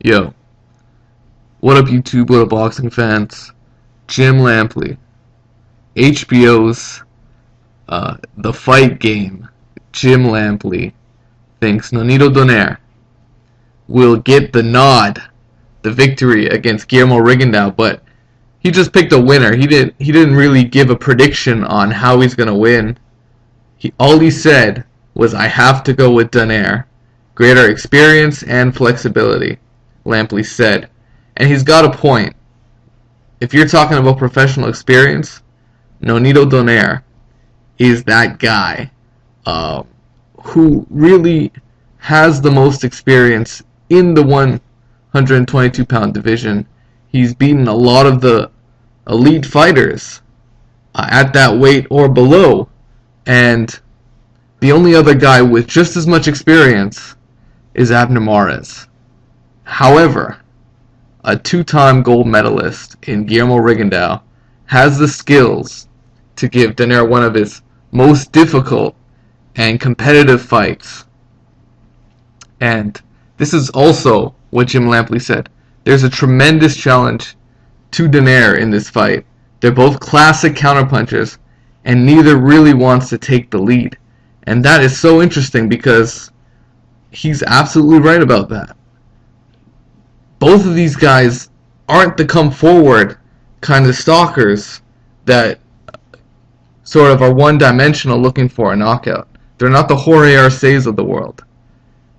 Yo, what up YouTube, what up boxing fans? Jim Lampley, HBO's The Fight Game. Jim Lampley thinks Nonito Donaire will get the nod, the victory against Guillermo Rigondeaux, but he just picked a winner. He didn't really give a prediction on how he's gonna win. All he said was, I have to go with Donaire. Greater experience and flexibility, Lampley said. And he's got a point. If you're talking about professional experience, Nonito Donaire is that guy who really has the most experience in the 122-pound division. He's beaten a lot of the elite fighters at that weight or below. And the only other guy with just as much experience is Abner Mares. However, a two-time gold medalist in Guillermo Rigondeaux has the skills to give Donaire one of his most difficult and competitive fights. And this is also what Jim Lampley said. There's a tremendous challenge to Donaire in this fight. They're both classic counterpunchers, and neither really wants to take the lead. And that is so interesting because he's absolutely right about that. Both of these guys aren't the come forward kind of stalkers that sort of are one-dimensional looking for a knockout. They're not the Jorge Arces of the world.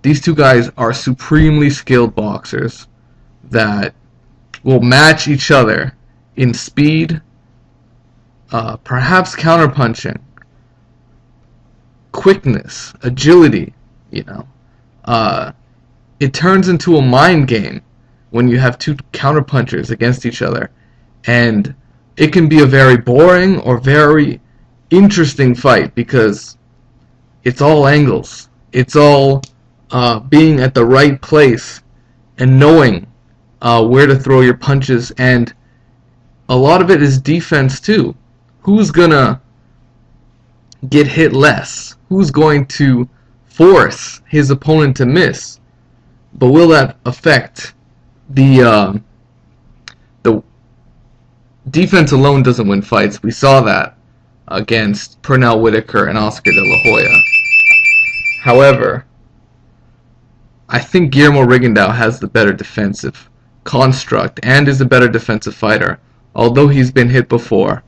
These two guys are supremely skilled boxers that will match each other in speed, perhaps counterpunching, quickness, agility, it turns into a mind game when you have two counterpunchers against each other. And it can be a very boring or very interesting fight because it's all angles. It's all being at the right place and knowing where to throw your punches. And a lot of it is defense too. Who's gonna get hit less? Who's going to force his opponent to miss? But will that affect the defense alone doesn't win fights. We saw that against Pernell Whitaker and Oscar De La Hoya. However, I think Guillermo Rigondeaux has the better defensive construct and is a better defensive fighter. Although he's been hit before,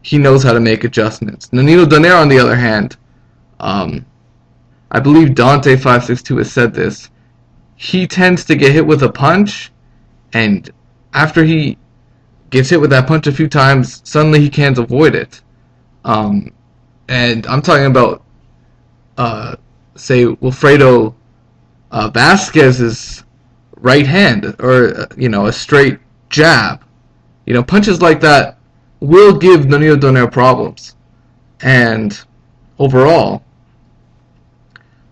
he knows how to make adjustments. Nonito Donaire, on the other hand, I believe Dante562 has said this. He tends to get hit with a punch, and after he gets hit with that punch a few times, suddenly he can't avoid it. And I'm talking about, say, Wilfredo Vasquez's right hand, or a straight jab. Punches like that will give Nonito Donaire problems. And overall,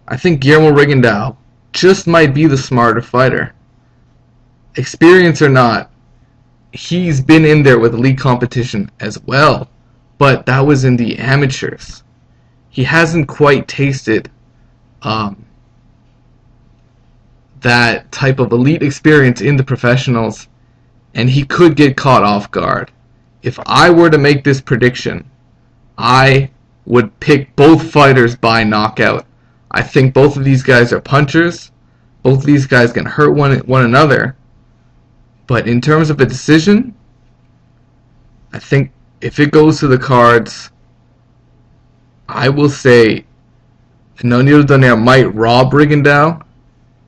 I think Guillermo Rigondeaux just might be the smarter fighter. Experience or not, he's been in there with elite competition as well, but that was in the amateurs. He hasn't quite tasted that type of elite experience in the professionals, and he could get caught off guard. If I were to make this prediction, I would pick both fighters by knockout. I think both of these guys are punchers. Both of these guys can hurt one another. But in terms of a decision, I think if it goes to the cards, I will say Nonito Donaire might rob Rigondeaux,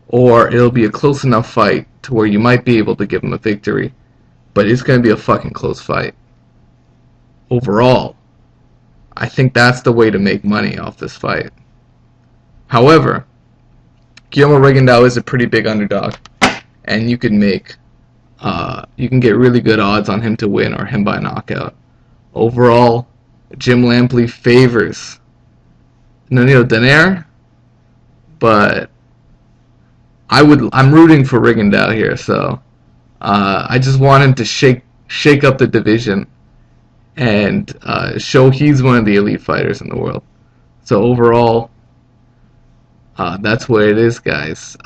or it'll be a close enough fight to where you might be able to give him a victory. But it's going to be a fucking close fight. Overall, I think that's the way to make money off this fight. However, Guillermo Rigondeaux is a pretty big underdog, and you can get really good odds on him to win or him by knockout. Overall, Jim Lampley favors Nonito Donaire, but I'm rooting for Rigondeaux here, so I just want him to shake up the division and show he's one of the elite fighters in the world. So overall, that's what it is, guys.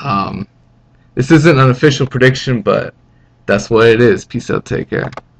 This isn't an official prediction, but that's what it is. Peace out. Take care.